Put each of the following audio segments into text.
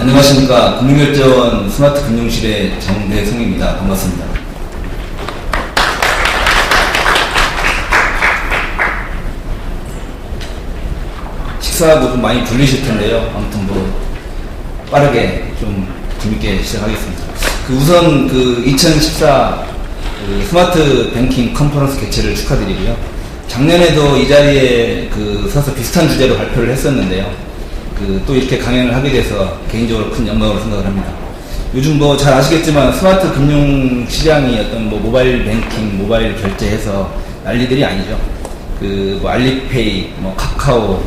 안녕하십니까. 금융결제원 스마트 금융실의 정대성입니다. 반갑습니다. 식사 좀 많이 불리실 텐데요. 아무튼 빠르게 좀 재밌게 시작하겠습니다. 우선 2014 스마트 뱅킹 컨퍼런스 개최를 축하드리고요. 작년에도 이 자리에 서서 비슷한 주제로 발표를 했었는데요. 또 이렇게 강연을 하게 돼서 개인적으로 큰 영광으로 생각을 합니다. 요즘 잘 아시겠지만 스마트 금융 시장이 어떤 모바일 뱅킹, 모바일 결제해서 난리들이 아니죠. 알리페이, 카카오,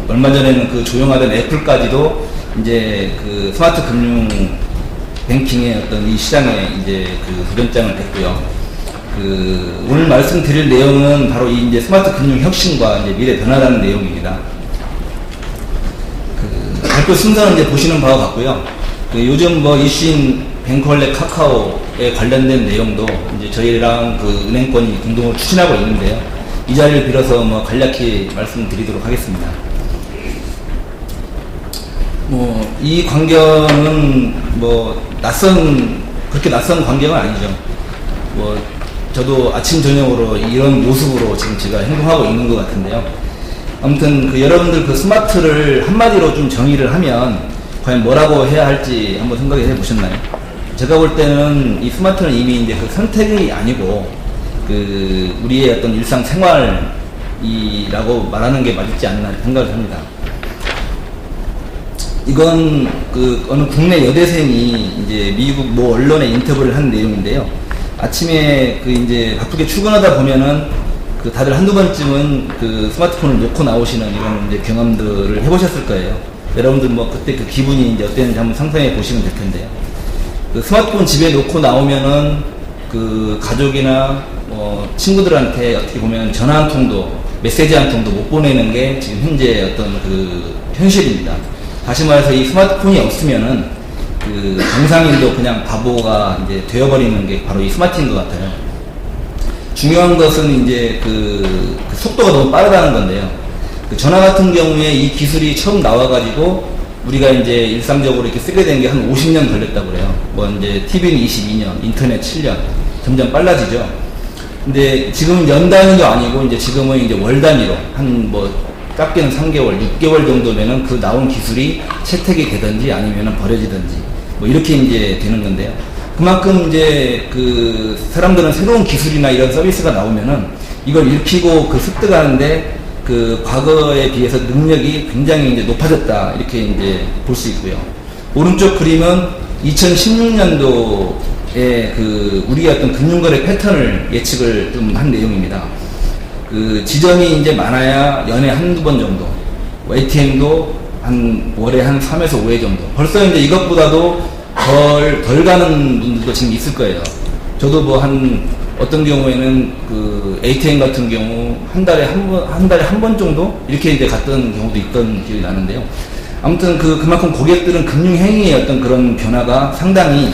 얼마 전에는 조용하던 애플까지도 이제 스마트 금융 뱅킹의 어떤 이 시장에 이제 도전장을 냈고요. 오늘 말씀드릴 내용은 바로 이 이제 스마트 금융 혁신과 이제 미래 변화라는 내용입니다. 발표 순서는 이제 보시는 바와 같고요. 요즘 이슈인 뱅컬렉 카카오에 관련된 내용도 이제 저희랑 은행권이 공동으로 추진하고 있는데요. 이 자리를 빌어서 간략히 말씀드리도록 하겠습니다. 이 광경은 그렇게 낯선 광경은 아니죠. 저도 아침 저녁으로 이런 모습으로 지금 제가 행동하고 있는 것 같은데요. 아무튼 여러분들 스마트를 한마디로 좀 정의를 하면 과연 뭐라고 해야 할지 한번 생각해 보셨나요? 제가 볼 때는 이 스마트는 이미 이제 선택이 아니고 우리의 어떤 일상생활이라고 말하는 게 맞지 않나 생각을 합니다. 이건 어느 국내 여대생이 이제 미국 언론에 인터뷰를 한 내용인데요. 아침에 이제 바쁘게 출근하다 보면은 다들 한두 번쯤은 스마트폰을 놓고 나오시는 이런 이제 경험들을 해보셨을 거예요. 여러분들 그때 기분이 이제 어땠는지 한번 상상해 보시면 될 텐데요. 스마트폰 집에 놓고 나오면은 가족이나 친구들한테 어떻게 보면 전화 한 통도, 메시지 한 통도 못 보내는 게 지금 현재 어떤 현실입니다. 다시 말해서 이 스마트폰이 없으면은 정상인도 그냥 바보가 이제 되어버리는 게 바로 이 스마트인 것 같아요. 중요한 것은 이제 속도가 너무 빠르다는 건데요. 전화 같은 경우에 이 기술이 처음 나와가지고 우리가 이제 일상적으로 이렇게 쓰게 된 게 한 50년 걸렸다고 그래요. 이제 TV는 22년, 인터넷 7년, 점점 빨라지죠. 근데 지금은 연 단위도 아니고 이제 지금은 이제 월 단위로 작게는 3개월, 6개월 정도면은 나온 기술이 채택이 되든지 아니면은 버려지든지 이렇게 이제 되는 건데요. 그만큼 이제 사람들은 새로운 기술이나 이런 서비스가 나오면은 이걸 익히고 습득하는데 과거에 비해서 능력이 굉장히 이제 높아졌다 이렇게 이제 볼 수 있고요. 오른쪽 그림은 2016년도에 우리의 어떤 금융거래 패턴을 예측을 좀 한 내용입니다. 지점이 이제 많아야 연에 한두 번 정도, ATM도 월에 한 3에서 5회 정도. 벌써 이제 이것보다도 덜 가는 분들도 지금 있을 거예요. 저도 어떤 경우에는 ATM 같은 경우 한 달에 한 번 정도 이렇게 이제 갔던 경우도 있던 기억이 나는데요. 아무튼 그만큼 고객들은 금융행위의 어떤 그런 변화가 상당히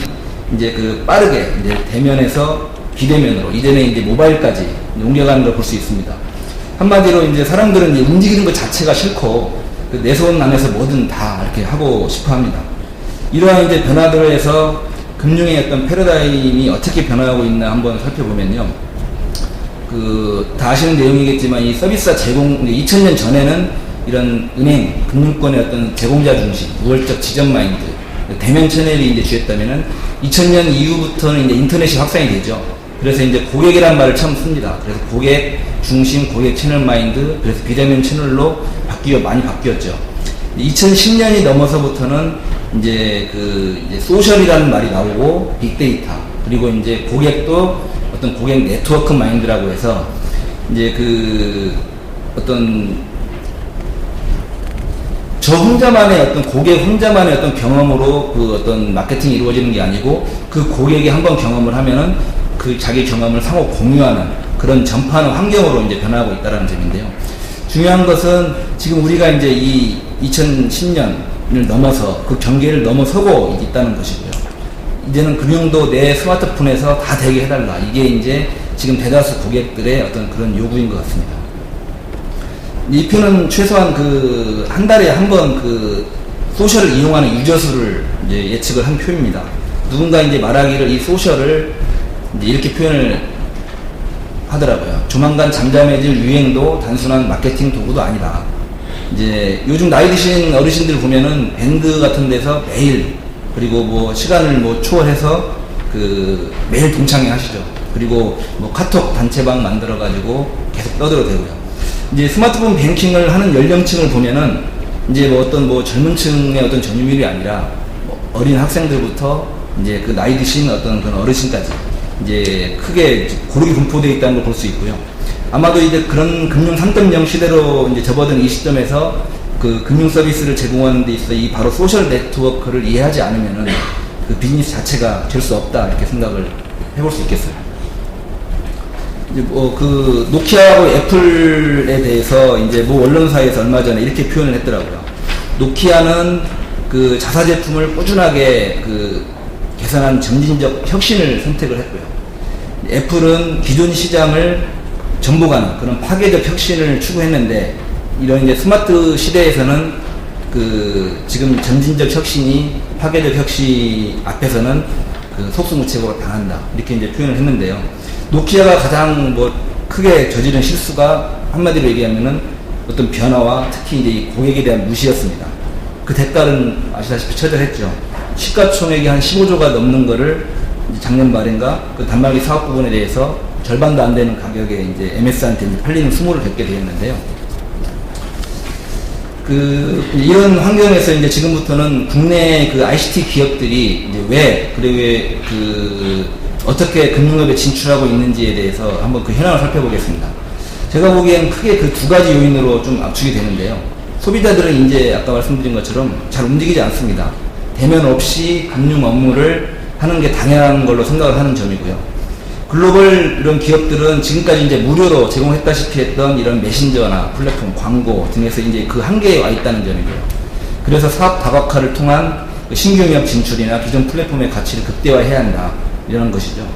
이제 빠르게 이제 대면에서 비대면으로 이제는 이제 모바일까지 옮겨가는 걸 볼 수 있습니다. 한마디로 이제 사람들은 이제 움직이는 것 자체가 싫고 내 손 안에서 뭐든 다 이렇게 하고 싶어 합니다. 이러한 이제 변화들을 해서 금융의 어떤 패러다임이 어떻게 변화하고 있나 한번 살펴보면요. 다 아시는 내용이겠지만 이 서비스 제공, 2000년 전에는 이런 은행, 금융권의 어떤 제공자 중심, 우월적 지점 마인드, 대면 채널이 이제 주였다면은 2000년 이후부터는 이제 인터넷이 확산이 되죠. 그래서 이제 고객이라는 말을 처음 씁니다. 그래서 고객 중심, 고객 채널 마인드, 그래서 비대면 채널로 많이 바뀌었죠. 2010년이 넘어서부터는 이제 소셜이라는 말이 나오고 빅데이터, 그리고 이제 고객도 어떤 고객 네트워크 마인드라고 해서 이제 저 혼자만의 어떤 고객 혼자만의 어떤 경험으로 어떤 마케팅이 이루어지는 게 아니고 고객이 한번 경험을 하면은 자기 경험을 상호 공유하는 그런 전파하는 환경으로 이제 변화하고 있다는 점인데요. 중요한 것은 지금 우리가 이제 이 2010년을 넘어서 경계를 넘어서고 있다는 것이고요. 이제는 금융도 내 스마트폰에서 다 되게 해달라. 이게 이제 지금 대다수 고객들의 어떤 그런 요구인 것 같습니다. 이 표는 최소한 한 달에 한 번 소셜을 이용하는 유저 수를 이제 예측을 한 표입니다. 누군가 이제 말하기를 이 소셜을 이제 이렇게 표현을 하더라고요. 조만간 잠잠해질 유행도 단순한 마케팅 도구도 아니다. 이제 요즘 나이 드신 어르신들 보면은 밴드 같은 데서 매일, 그리고 뭐 시간을 뭐 초월해서 그 매일 동창회 하시죠. 그리고 뭐 카톡 단체방 만들어 가지고 계속 떠들어대고요. 이제 스마트폰 뱅킹을 하는 연령층을 보면은 이제 뭐 어떤 뭐 젊은 층의 어떤 전유물이 아니라 뭐 어린 학생들부터 이제 그 나이 드신 어떤 그런 어르신까지 이제 크게 고르게 분포되어 있다는 걸 볼 수 있고요. 아마도 이제 그런 금융 3.0 시대로 이제 접어든 이 시점에서 그 금융 서비스를 제공하는 데 있어 이 바로 소셜 네트워크를 이해하지 않으면은 그 비즈니스 자체가 될 수 없다, 이렇게 생각을 해볼 수 있겠어요. 이제 뭐 그 노키아하고 애플에 대해서 이제 뭐 언론사에서 얼마 전에 이렇게 표현을 했더라고요. 노키아는 그 자사 제품을 꾸준하게 그 개선한 점진적 혁신을 선택을 했고요. 애플은 기존 시장을 정복하는 그런 파괴적 혁신을 추구했는데, 이런 이제 스마트 시대에서는 그 지금 점진적 혁신이 파괴적 혁신 앞에서는 그 속수무책으로 당한다, 이렇게 이제 표현을 했는데요. 노키아가 가장 뭐 크게 저지른 실수가 한마디로 얘기하면은 어떤 변화와 특히 이제 이 고객에 대한 무시였습니다. 그 대가는 아시다시피 처절했죠. 시가총액이 한 15조가 넘는 거를 작년 말인가 그 단말기 사업 부분에 대해서 절반도 안 되는 가격에 이제 MS한테 이제 팔리는 수모를 겪게 되었는데요. 그 이런 환경에서 이제 지금부터는 국내 그 ICT 기업들이 이제 왜 그 어떻게 금융업에 진출하고 있는지에 대해서 한번 그 현황을 살펴보겠습니다. 제가 보기엔 크게 그 두 가지 요인으로 좀 압축이 되는데요. 소비자들은 이제 아까 말씀드린 것처럼 잘 움직이지 않습니다. 대면 없이 금융 업무를 하는 게 당연한 걸로 생각을 하는 점이고요. 글로벌 이런 기업들은 지금까지 이제 무료로 제공했다시피 했던 이런 메신저나 플랫폼, 광고 등에서 이제 그 한계에 와 있다는 점이고요. 그래서 사업 다각화를 통한 신규 영역 진출이나 기존 플랫폼의 가치를 극대화해야 한다, 이런 것이죠.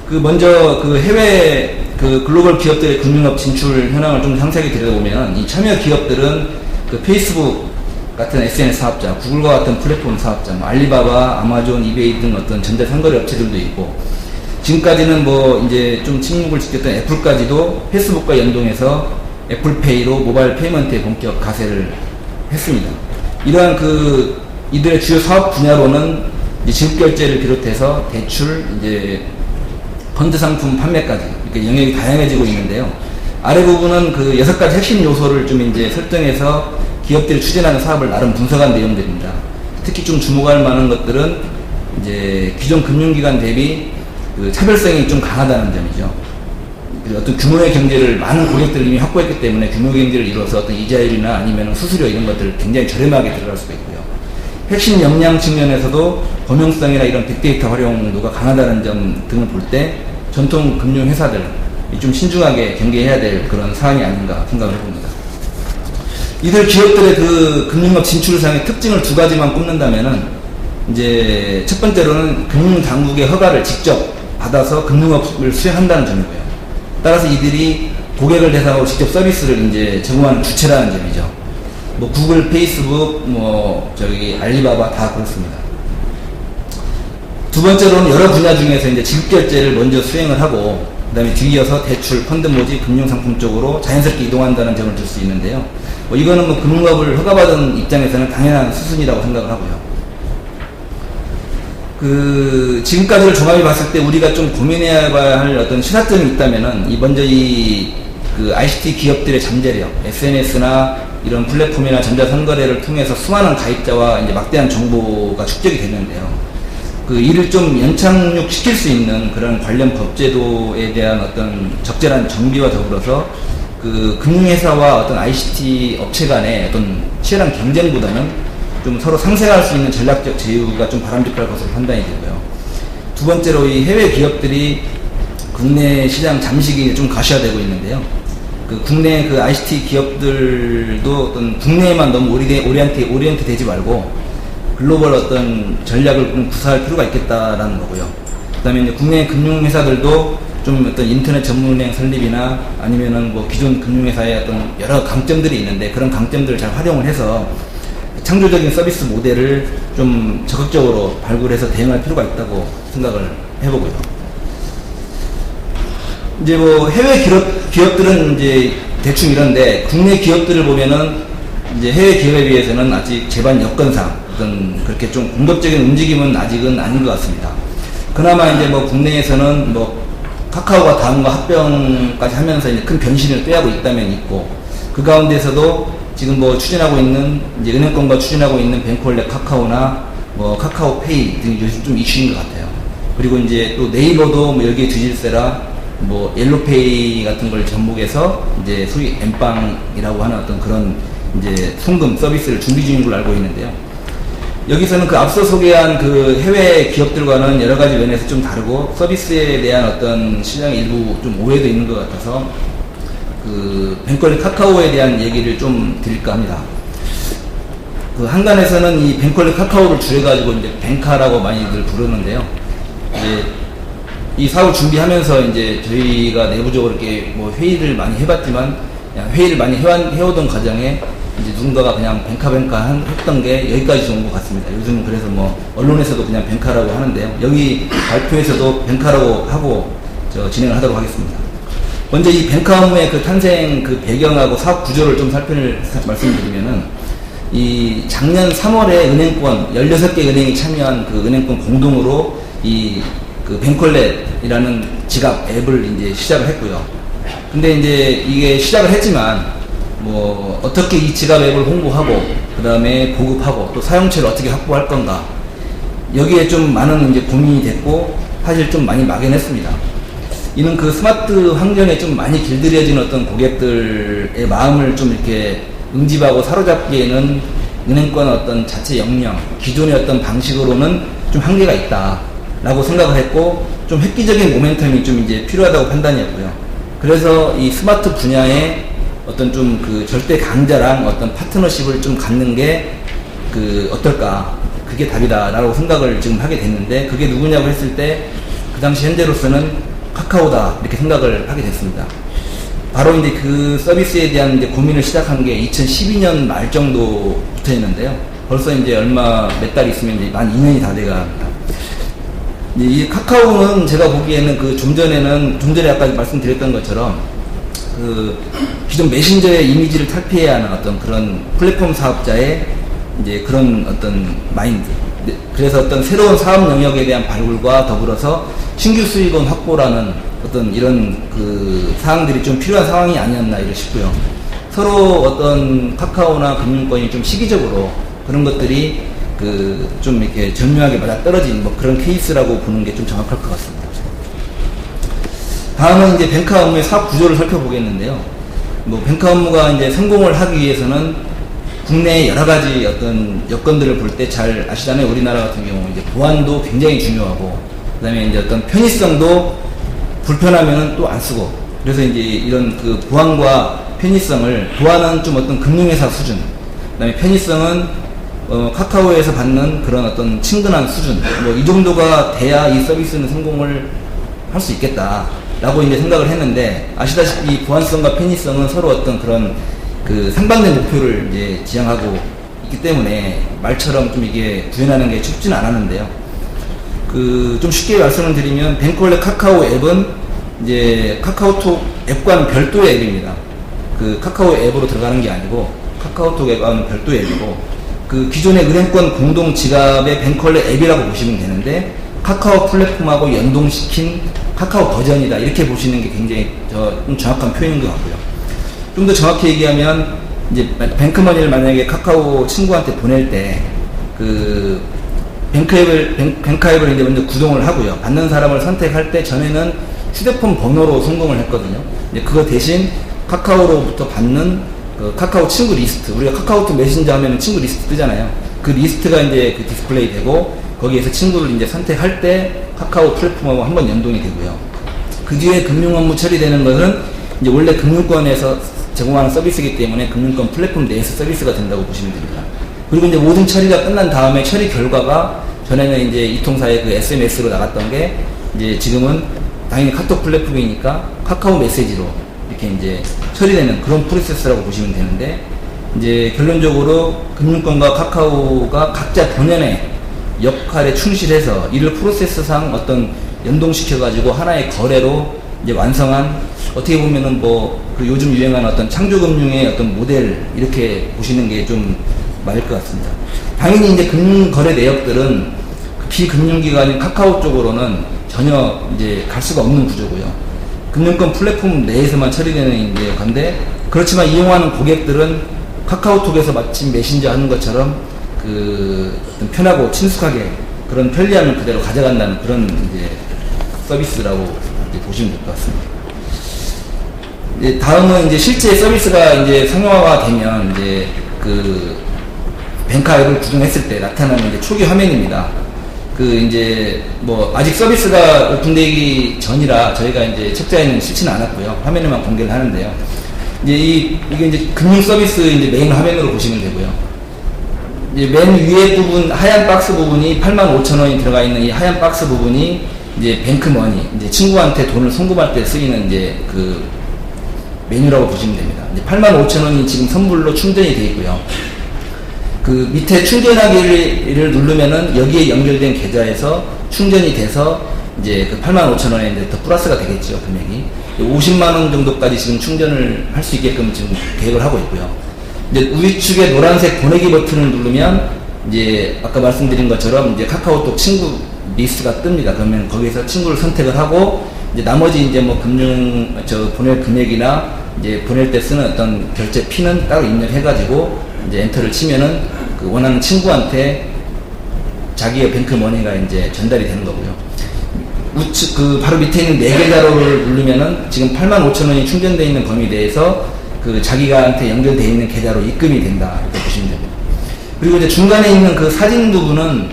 그 먼저 그 해외 그 글로벌 기업들의 금융업 진출 현황을 좀 상세하게 들여다보면, 이 참여 기업들은 그 페이스북 같은 SNS 사업자, 구글과 같은 플랫폼 사업자, 뭐 알리바바, 아마존, 이베이 등 어떤 전자상거래 업체들도 있고, 지금까지는 뭐 이제 좀 침묵을 지켰던 애플까지도 페이스북과 연동해서 애플페이로 모바일 페이먼트에 본격 가세를 했습니다. 이러한 그 이들의 주요 사업 분야로는 이제 지급결제를 비롯해서 대출, 이제 펀드 상품 판매까지 이렇게 영역이 다양해지고 있는데요. 아래 부분은 그 6가지 핵심 요소를 좀 이제 설정해서 기업들이 추진하는 사업을 나름 분석한 내용들입니다. 특히 좀 주목할 만한 것들은 이제 기존 금융기관 대비 그 차별성이 좀 강하다는 점이죠. 어떤 규모의 경제를 많은 고객들을 이미 확보했기 때문에 규모 경제를 이뤄서 어떤 이자율이나 아니면 수수료 이런 것들을 굉장히 저렴하게 들어갈 수가 있고요. 핵심 역량 측면에서도 범용성이나 이런 빅데이터 활용도가 강하다는 점 등을 볼 때 전통 금융 회사들 좀 신중하게 경계해야 될 그런 사항이 아닌가 생각을 해봅니다. 이들 기업들의 그 금융업 진출상의 특징을 두 가지만 꼽는다면은, 이제 첫 번째로는 금융당국의 허가를 직접 받아서 금융업을 수행한다는 점이고요. 따라서 이들이 고객을 대상으로 직접 서비스를 이제 제공하는 주체라는 점이죠. 뭐 구글, 페이스북, 뭐 저기 알리바바 다 그렇습니다. 두 번째로는 여러 분야 중에서 이제 지급결제를 먼저 수행을 하고, 그 다음에 뒤이어서 대출, 펀드 모집, 금융상품 쪽으로 자연스럽게 이동한다는 점을 들 수 있는데요. 뭐 이거는 뭐 금융업을 허가받은 입장에서는 당연한 수순이라고 생각을 하고요. 그 지금까지를 종합해 봤을 때 우리가 좀 고민해야 할 어떤 시사점이 있다면은, 먼저 그 ICT 기업들의 잠재력, SNS나 이런 플랫폼이나 전자상거래를 통해서 수많은 가입자와 이제 막대한 정보가 축적이 됐는데요. 그 이를 좀 연착륙시킬 수 있는 그런 관련 법제도에 대한 어떤 적절한 정비와 더불어서 그 금융회사와 어떤 ICT 업체 간의 어떤 치열한 경쟁보다는 좀 서로 상생할 수 있는 전략적 제휴가 좀 바람직할 것으로 판단이 되고요. 두 번째로 이 해외 기업들이 국내 시장 잠식이 좀 가시화되고 있는데요. 그 국내 그 ICT 기업들도 어떤 국내에만 너무 오리엔트 되지 말고 글로벌 어떤 전략을 좀 구사할 필요가 있겠다라는 거고요. 그 다음에 이제 국내 금융회사들도 좀 어떤 인터넷 전문은행 설립이나 아니면은 뭐 기존 금융회사의 어떤 여러 강점들이 있는데, 그런 강점들을 잘 활용을 해서 창조적인 서비스 모델을 좀 적극적으로 발굴해서 대응할 필요가 있다고 생각을 해보고요. 이제 뭐 해외 기업들은 이제 대충 이런데 국내 기업들을 보면은 이제 해외 기업에 비해서는 아직 제반 여건상 어떤 그렇게 좀 공격적인 움직임은 아직은 아닌 것 같습니다. 그나마 이제 뭐 국내에서는 뭐 카카오가 다음과 합병까지 하면서 이제 큰 변신을 꾀하고 있다면 있고, 그 가운데서도 지금 뭐 추진하고 있는 이제 은행권과 추진하고 있는 뱅콜렛 카카오나 뭐 카카오페이 등이 요즘 좀 이슈인 것 같아요. 그리고 이제 또 네이버도 뭐 여기에 뒤질세라 뭐 옐로페이 같은 걸 접목해서 이제 소위 엠빵이라고 하는 어떤 그런 이제 송금 서비스를 준비 중인 걸로 알고 있는데요. 여기서는 그 앞서 소개한 그 해외 기업들과는 여러 가지 면에서 좀 다르고 서비스에 대한 어떤 시장의 일부 좀 오해도 있는 것 같아서 그 뱅컬렛 카카오에 대한 얘기를 좀 드릴까 합니다. 그 한간에서는 이 뱅컬렛 카카오를 줄여가지고 이제 뱅카라고 많이들 부르는데요. 이제 이 사업을 준비하면서 이제 저희가 내부적으로 이렇게 뭐 회의를 많이 해봤지만, 회의를 많이 해오던 과정에 이제 누군가가 그냥 뱅카 했던 게 여기까지 온 것 같습니다. 요즘은 그래서 뭐 언론에서도 그냥 뱅카라고 하는데요. 여기 발표에서도 뱅카라고 하고 진행을 하도록 하겠습니다. 먼저 이 뱅카 업무의 그 탄생 그 배경하고 사업 구조를 좀 말씀드리면은, 이 작년 3월에 은행권 16개 은행이 참여한 그 은행권 공동으로 이 그 뱅컬렛이라는 지갑 앱을 이제 시작을 했고요. 근데 이제 이게 시작을 했지만 뭐 어떻게 이 지갑 앱을 홍보하고 그 다음에 보급하고 또 사용처를 어떻게 확보할 건가, 여기에 좀 많은 이제 고민이 됐고 사실 좀 많이 막연했습니다. 이는 그 스마트 환경에 좀 많이 길들여진 어떤 고객들의 마음을 좀 이렇게 응집하고 사로잡기에는 은행권 어떤 자체 역량, 기존의 어떤 방식으로는 좀 한계가 있다라고 생각을 했고, 좀 획기적인 모멘텀이 좀 이제 필요하다고 판단이었고요. 그래서 이 스마트 분야에 어떤 좀 그 절대 강자랑 어떤 파트너십을 좀 갖는 게 그 어떨까, 그게 답이다라고 생각을 지금 하게 됐는데, 그게 누구냐고 했을 때 그 당시 현재로서는 카카오다 이렇게 생각을 하게 됐습니다. 바로 이제 그 서비스에 대한 이제 고민을 시작한 게 2012년 말 정도부터였는데요. 벌써 이제 얼마 몇 달 있으면 이제 만 2년이 다 돼갑니다. 이 카카오는 제가 보기에는 그 좀 전에 아까 말씀드렸던 것처럼 그 기존 메신저의 이미지를 탈피해야 하는 어떤 그런 플랫폼 사업자의 이제 그런 어떤 마인드. 그래서 어떤 새로운 사업 영역에 대한 발굴과 더불어서 신규 수익원 확보라는 어떤 이런 그 사항들이 좀 필요한 상황이 아니었나 이러 싶고요. 서로 어떤 카카오나 금융권이 좀 시기적으로 그런 것들이 그 좀 이렇게 절묘하게 맞아 떨어진 뭐 그런 케이스라고 보는 게 좀 정확할 것 같습니다. 다음은 이제 뱅카 업무의 사업 구조를 살펴보겠는데요. 뭐 뱅카 업무가 이제 성공을 하기 위해서는 국내의 여러 가지 어떤 여건들을 볼 때 잘 아시잖아요. 우리나라 같은 경우 이제 보안도 굉장히 중요하고, 그다음에 이제 어떤 편의성도 불편하면은 또 안 쓰고, 그래서 이제 이런 그 보안과 편의성을, 보안은 좀 어떤 금융회사 수준, 그다음에 편의성은 카카오에서 받는 그런 어떤 친근한 수준, 뭐 이 정도가 돼야 이 서비스는 성공을 할 수 있겠다라고 이제 생각을 했는데, 아시다시피 보안성과 편의성은 서로 어떤 그런 그 상반된 목표를 이제 지향하고 있기 때문에 말처럼 좀 이게 구현하는 게 쉽지는 않았는데요. 그 좀 쉽게 말씀을 드리면 뱅컬렛 카카오 앱은 이제 카카오톡 앱과는 별도의 앱입니다. 그 카카오 앱으로 들어가는 게 아니고 카카오톡 앱과는 별도의 앱이고, 그 기존의 은행권 공동 지갑의 뱅컬렛 앱이라고 보시면 되는데 카카오 플랫폼하고 연동시킨 카카오 버전이다 이렇게 보시는 게 굉장히 좀 정확한 표현인 것 같고요. 좀 더 정확히 얘기하면 이제 뱅크머니를 만약에 카카오 친구한테 보낼 때 그 뱅카 앱을 이제 먼저 구동을 하고요. 받는 사람을 선택할 때 전에는 휴대폰 번호로 성공을 했거든요. 이제 그거 대신 카카오로부터 받는 그 카카오 친구 리스트, 우리가 카카오톡 메신저 하면 친구 리스트 뜨잖아요. 그 리스트가 이제 그 디스플레이 되고, 거기에서 친구를 이제 선택할 때 카카오 플랫폼하고 한번 연동이 되고요. 그 뒤에 금융 업무 처리되는 것은 이제 원래 금융권에서 제공하는 서비스이기 때문에 금융권 플랫폼 내에서 서비스가 된다고 보시면 됩니다. 그리고 이제 모든 처리가 끝난 다음에 처리 결과가 전에는 이제 이통사의 그 SMS로 나갔던 게 이제 지금은 당연히 카톡 플랫폼이니까 카카오 메시지로 이렇게 이제 처리되는 그런 프로세스라고 보시면 되는데, 이제 결론적으로 금융권과 카카오가 각자 본연의 역할에 충실해서 이를 프로세스상 어떤 연동시켜가지고 하나의 거래로 이제 완성한, 어떻게 보면은 그 요즘 유행하는 어떤 창조금융의 어떤 모델, 이렇게 보시는 게 좀 맞을 것 같습니다. 당연히 이제 금융거래 내역들은 비금융기관인 카카오 쪽으로는 전혀 이제 갈 수가 없는 구조고요. 금융권 플랫폼 내에서만 처리되는 이제 건데, 그렇지만 이용하는 고객들은 카카오톡에서 마침 메신저 하는 것처럼 어떤 편하고 친숙하게 그런 편리함을 그대로 가져간다는 그런 이제 서비스라고 이제 보시면 될 것 같습니다. 이제 다음은 이제 실제 서비스가 이제 상용화가 되면 이제 뱅카 앱을 구동했을 때 나타나는 이제 초기 화면입니다. 이제 아직 서비스가 오픈되기 전이라 저희가 이제 책자에는 실지는 않았고요. 화면에만 공개를 하는데요. 이제 이게 이제 금융 서비스 이제 메인 화면으로 보시면 되고요. 이제 맨 위에 부분, 하얀 박스 부분이 85,000원이 들어가 있는 이 하얀 박스 부분이 이제 뱅크머니, 이제 친구한테 돈을 송금할 때 쓰이는 이제 메뉴라고 보시면 됩니다. 이제 85,000원이 지금 선불로 충전이 되어 있고요. 밑에 충전하기를 누르면은 여기에 연결된 계좌에서 충전이 돼서 이제 85,000원에 이제 더 플러스가 되겠죠, 금액이. 50만원 정도까지 지금 충전을 할 수 있게끔 지금 계획을 하고 있고요. 이제 우측에 노란색 보내기 버튼을 누르면 이제 아까 말씀드린 것처럼 이제 카카오톡 친구 리스트가 뜹니다. 그러면 거기서 친구를 선택을 하고 이제 나머지 이제 보낼 금액이나 이제 보낼 때 쓰는 어떤 결제 피는 따로 입력해가지고 이제 엔터를 치면은 원하는 친구한테 자기의 뱅크머니가 이제 전달이 되는 거고요. 우측 바로 밑에 있는 4개 자료를 누르면은 지금 85,000원이 충전되어 있는 범위 내에서 자기가한테 연결되어 있는 계좌로 입금이 된다, 이렇게 보시면 됩니다. 그리고 이제 중간에 있는 사진 부분은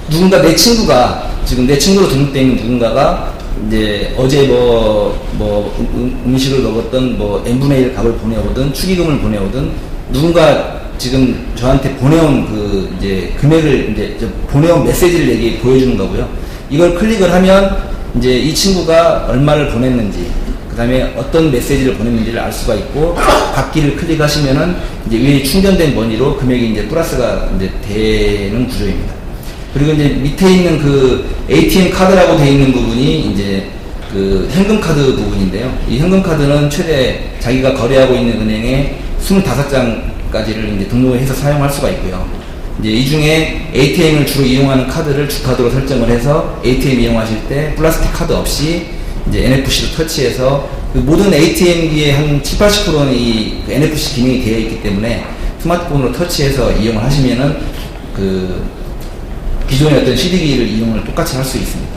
누군가 내 친구가 지금 내 친구로 등록되어 있는 누군가가 이제 어제 음식을 먹었던 n분의 1 값을 보내오든 축의금을 보내오든 누군가 지금 저한테 보내온 이제 금액을 이제 보내온 메시지를 여기 보여주는 거고요. 이걸 클릭을 하면 이제 이 친구가 얼마를 보냈는지, 그 다음에 어떤 메시지를 보냈는지를 알 수가 있고, 받기를 클릭하시면은 이제 위에 충전된 머니로 금액이 이제 플러스가 이제 되는 구조입니다. 그리고 이제 밑에 있는 ATM 카드라고 되어 있는 부분이 이제 현금 카드 부분인데요. 이 현금 카드는 최대 자기가 거래하고 있는 은행에 25장까지를 이제 등록해서 사용할 수가 있고요. 이제 이 중에 ATM을 주로 이용하는 카드를 주카드로 설정을 해서 ATM 이용하실 때 플라스틱 카드 없이 이제 NFC로 터치해서 모든 ATM기에 한 70~80%는 이 NFC 기능이 되어 있기 때문에 스마트폰으로 터치해서 이용을 하시면은 기존의 어떤 CD기를 이용을 똑같이 할 수 있습니다.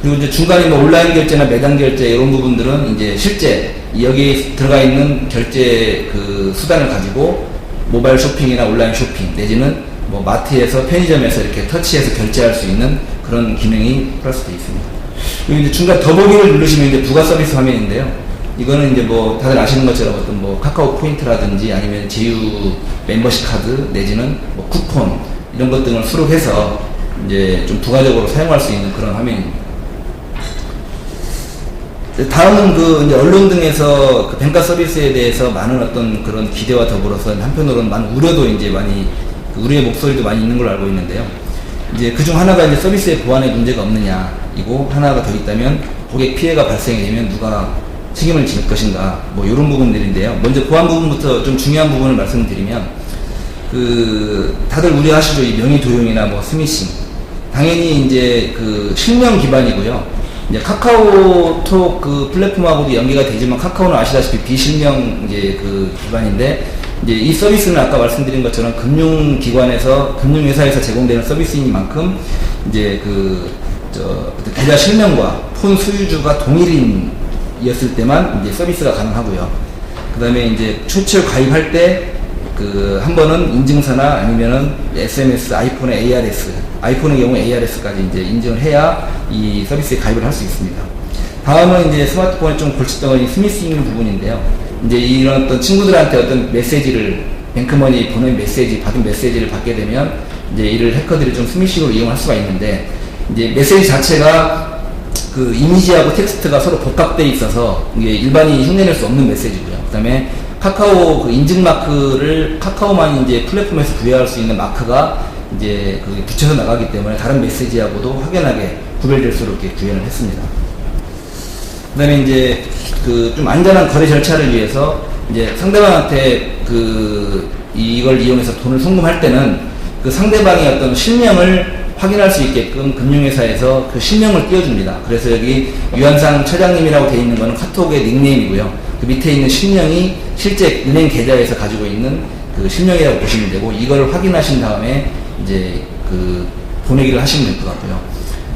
그리고 이제 중간에 온라인 결제나 매장 결제 이런 부분들은 이제 실제 여기에 들어가 있는 결제 수단을 가지고 모바일 쇼핑이나 온라인 쇼핑 내지는 마트에서 편의점에서 이렇게 터치해서 결제할 수 있는 그런 기능이 플러스되어 있습니다. 그리고 이제 중간 더보기를 누르시면 이제 부가 서비스 화면인데요. 이거는 이제 다들 아시는 것처럼 어떤 카카오 포인트라든지 아니면 제휴 멤버십 카드 내지는 쿠폰 이런 것 등을 수록해서 이제 좀 부가적으로 사용할 수 있는 그런 화면입니다. 다음은 이제 언론 등에서 뱅카 서비스에 대해서 많은 어떤 그런 기대와 더불어서 한편으로는 많은 우려도 이제 많이 우려의 목소리도 많이 있는 걸로 알고 있는데요. 이제 그중 하나가 이제 서비스의 보안에 문제가 없느냐이고, 하나가 더 있다면 고객 피해가 발생이 되면 누가 책임을 질 것인가, 이런 부분들인데요. 먼저 보안 부분부터 좀 중요한 부분을 말씀드리면, 다들 우려하시죠. 이 명의 도용이나 스미싱. 당연히 이제 실명 기반이고요. 이제 카카오톡 플랫폼하고도 연계가 되지만 카카오는 아시다시피 비실명 이제 기반인데, 이제 이 서비스는 아까 말씀드린 것처럼 금융기관에서 금융회사에서 제공되는 서비스인 만큼 이제 계좌 실명과 폰 소유주가 동일인이었을 때만 이제 서비스가 가능하고요. 그 다음에 이제 최초 가입할 때 한 번은 인증서나 아니면은 SMS, 아이폰의 ARS, 아이폰의 경우 ARS까지 이제 인증을 해야 이 서비스에 가입을 할 수 있습니다. 다음은 이제 스마트폰에 좀 골칫덩어리 스미싱 부분인데요. 이제 이런 어떤 친구들한테 어떤 메시지를, 뱅크머니 보낸 메시지, 받은 메시지를 받게 되면 이제 이를 해커들이 좀 스미싱으로 이용할 수가 있는데, 이제 메시지 자체가 이미지하고 텍스트가 서로 복합되어 있어서 이게 일반인이 흉내낼 수 없는 메시지고요. 그 다음에 카카오 그 인증 마크를 카카오만 이제 플랫폼에서 부여할 수 있는 마크가 이제 그 붙여서 나가기 때문에 다른 메시지하고도 확연하게 구별될 수 있게 구현을 했습니다. 그다음에 이제 그 좀 안전한 거래 절차를 위해서 이제 상대방한테 이걸 이용해서 돈을 송금할 때는 그 상대방의 어떤 실명을 확인할 수 있게끔 금융회사에서 그 실명을 띄워줍니다. 그래서 여기 유한상 차장님이라고 되어 있는 거는 카톡의 닉네임이고요. 그 밑에 있는 실명이 실제 은행 계좌에서 가지고 있는 그 실명이라고 보시면 되고, 이걸 확인하신 다음에 이제 그 보내기를 하시면 될 것 같고요.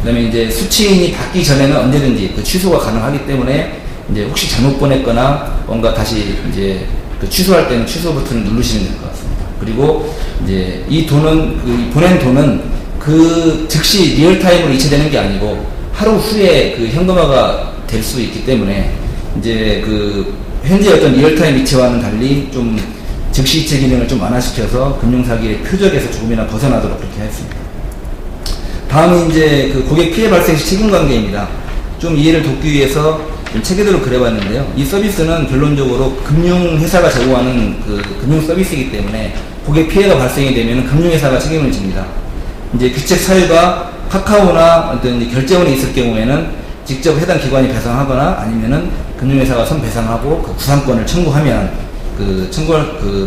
그 다음에 이제 수취인이 받기 전에는 언제든지 그 취소가 가능하기 때문에 이제 혹시 잘못 보냈거나 뭔가 다시 이제 그 취소할 때는 취소 버튼을 누르시면 될 것 같습니다. 그리고 이제 이 돈은 그 보낸 돈은 그 즉시 리얼타임으로 이체되는 게 아니고 하루 후에 그 현금화가 될 수 있기 때문에 이제 그 현재 어떤 리얼타임 이체와는 달리 좀 즉시 이체 기능을 좀 완화시켜서 금융사기의 표적에서 조금이나 벗어나도록 그렇게 했습니다. 다음은 이제 그 고객 피해 발생 시 책임관계입니다. 좀 이해를 돕기 위해서 좀 체계대로 그려봤는데요. 이 서비스는 결론적으로 금융회사가 제공하는 그 금융 서비스이기 때문에 고객 피해가 발생이 되면 금융회사가 책임을 집니다. 이제 규책 사유가 카카오나 어떤 이제 결제원이 있을 경우에는 직접 해당 기관이 배상하거나 아니면은 금융회사가 선배상하고 그 구상권을 청구하면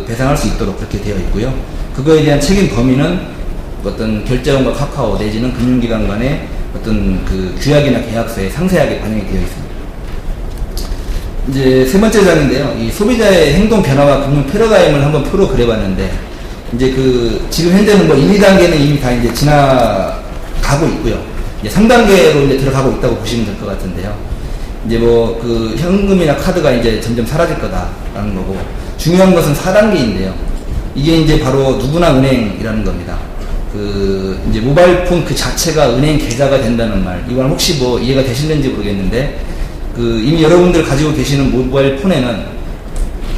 배상할 수 있도록 그렇게 되어 있고요. 그거에 대한 책임 범위는 어떤 결제원과 카카오 내지는 금융기관 간의 어떤 그 규약이나 계약서에 상세하게 반영이 되어 있습니다. 이제 세 번째 장인데요. 이 소비자의 행동 변화와 금융 패러다임을 한번 표로 그려봤는데, 이제 지금 현재는 뭐 1, 2단계는 이미 다 이제 지나가고 있고요. 이제 3단계로 이제 들어가고 있다고 보시면 될 것 같은데요. 이제 뭐 현금이나 카드가 이제 점점 사라질 거다라는 거고, 중요한 것은 4단계인데요. 이게 이제 바로 누구나 은행이라는 겁니다. 이제 모바일폰 그 자체가 은행 계좌가 된다는 말, 이건 혹시 뭐 이해가 되시는지 모르겠는데, 이미 여러분들 가지고 계시는 모바일폰에는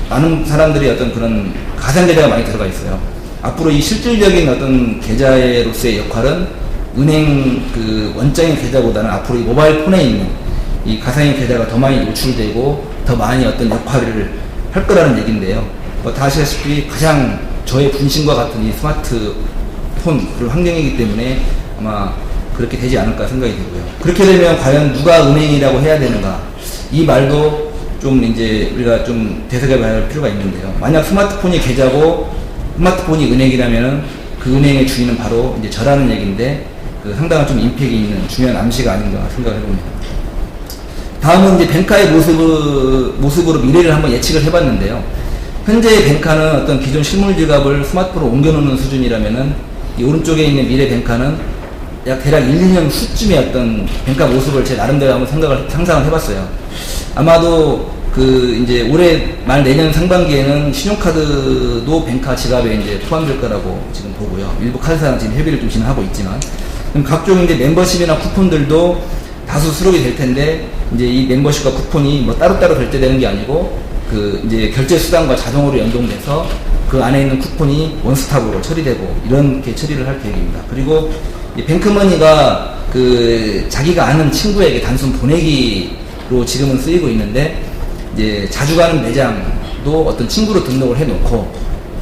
많은 사람들이 어떤 그런 가상계좌가 많이 들어가 있어요. 앞으로 이 실질적인 어떤 계좌로서의 역할은 은행 원장의 계좌보다는 앞으로 이 모바일폰에 있는 이 가상의 계좌가 더 많이 노출되고 더 많이 어떤 역할을 할 거라는 얘기인데요. 다 아시다시피 가장 저의 분신과 같은 이 스마트폰 그런 환경이기 때문에 아마 그렇게 되지 않을까 생각이 되고요. 그렇게 되면 과연 누가 은행이라고 해야 되는가? 이 말도 좀 이제 우리가 좀 되새겨봐야 할 필요가 있는데요. 만약 스마트폰이 계좌고 스마트폰이 은행이라면은 그 은행의 주인은 바로 이제 저라는 얘기인데, 상당한 좀 임팩이 있는 중요한 암시가 아닌가 생각을 해봅니다. 다음은 이제 뱅카의 모습으로 미래를 한번 예측을 해봤는데요. 현재의 뱅카는 어떤 기존 실물 지갑을 스마트폰으로 옮겨놓는 수준이라면은 이 오른쪽에 있는 미래 뱅카는 약 대략 1, 2년 후쯤의 어떤 뱅카 모습을 제 나름대로 한번 상상을 해봤어요. 아마도 이제 올해 말 내년 상반기에는 신용카드도 뱅카 지갑에 이제 포함될 거라고 지금 보고요. 일부 카드사랑 지금 협의를 좀 진행하고 있지만, 그럼 각종 이제 멤버십이나 쿠폰들도 다수 수록이 될 텐데, 이제 이 멤버십과 쿠폰이 뭐 따로따로 결제되는 게 아니고, 이제 결제 수단과 자동으로 연동돼서 그 안에 있는 쿠폰이 원스톱으로 처리되고, 이렇게 처리를 할 계획입니다. 그리고 이 뱅크머니가 자기가 아는 친구에게 단순 보내기로 지금은 쓰이고 있는데, 이제 자주 가는 매장도 어떤 친구로 등록을 해놓고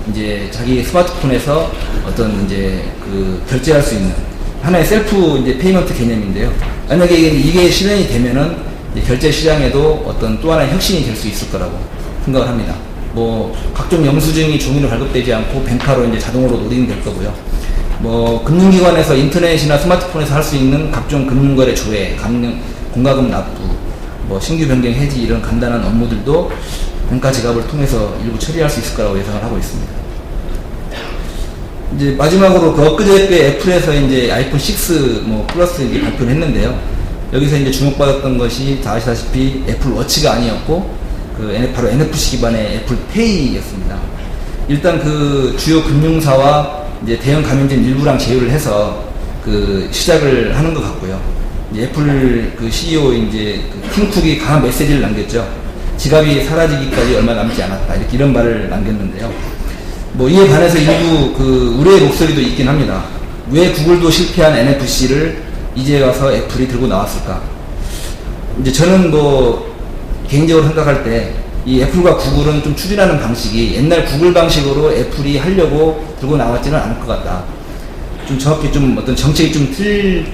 이제 자기 스마트폰에서 어떤 이제 결제할 수 있는 하나의 셀프 이제 페이먼트 개념인데요. 만약에 이게 실현이 되면은 이제 결제 시장에도 어떤 또 하나의 혁신이 될 수 있을 거라고 생각을 합니다. 뭐 각종 영수증이 종이로 발급되지 않고 뱅카로 이제 자동으로 노딩 될 거고요. 뭐 금융기관에서 인터넷이나 스마트폰에서 할 수 있는 각종 금융거래 조회, 공과금 납부, 뭐 신규 변경 해지 이런 간단한 업무들도 뱅카 지갑을 통해서 일부 처리할 수 있을 거라고 예상을 하고 있습니다. 이제 마지막으로 엊그저께 애플에서 이제 아이폰 6 뭐 플러스 이제 발표를 했는데요. 여기서 이제 주목받았던 것이 다 아시다시피 애플 워치가 아니었고 바로 NFC 기반의 애플 페이였습니다. 일단 주요 금융사와 이제 대형 가맹점 일부랑 제휴를 해서 시작을 하는 것 같고요. 이제 애플 CEO 이제 팀쿡이 강한 메시지를 남겼죠. 지갑이 사라지기까지 얼마 남지 않았다. 이런 말을 남겼는데요. 뭐 이에 반해서 일부 우려의 목소리도 있긴 합니다. 왜 구글도 실패한 NFC를 이제 와서 애플이 들고 나왔을까? 이제 저는 뭐 개인적으로 생각할 때 이 애플과 구글은 좀 추진하는 방식이 옛날 구글 방식으로 애플이 하려고 들고 나왔지는 않을 것 같다. 좀 정확히 좀 어떤 정책이 좀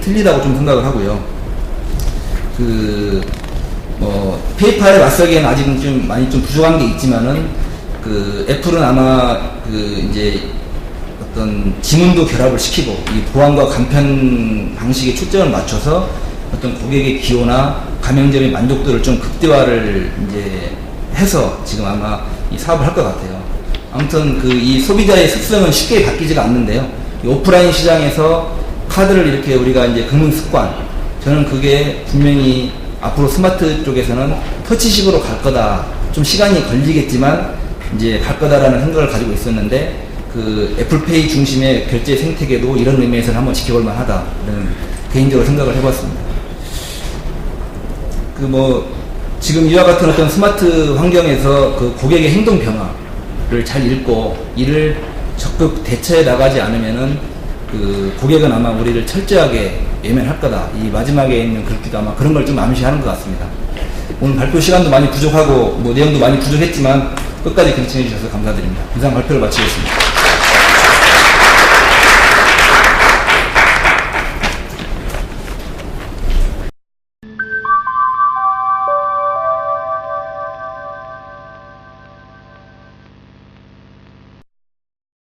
틀리다고 좀 생각을 하고요. 페이팔에 맞서기에는 아직은 좀 많이 좀 부족한 게 있지만은, 애플은 아마 이제 어떤 지문도 결합을 시키고, 이 보안과 간편 방식에 초점을 맞춰서 어떤 고객의 기호나 가맹점의 만족도를 좀 극대화를 이제 해서 지금 아마 이 사업을 할 것 같아요. 아무튼 이 소비자의 습성은 쉽게 바뀌지가 않는데요. 이 오프라인 시장에서 카드를 이렇게 우리가 이제 긁는 습관, 저는 그게 분명히 앞으로 스마트 쪽에서는 터치식으로 갈 거다. 좀 시간이 걸리겠지만 이제 갈 거다라는 생각을 가지고 있었는데, 애플페이 중심의 결제 생태계도 이런 의미에서는 한번 지켜볼 만하다. 이런 개인적으로 생각을 해봤습니다. 지금 이와 같은 어떤 스마트 환경에서 고객의 행동 변화를 잘 읽고 이를 적극 대처해 나가지 않으면은 고객은 아마 우리를 철저하게 외면할 거다. 이 마지막에 있는 글귀도 아마 그런 걸 좀 암시하는 것 같습니다. 오늘 발표 시간도 많이 부족하고 내용도 많이 부족했지만 끝까지 경청해 주셔서 감사드립니다. 이상 발표를 마치겠습니다.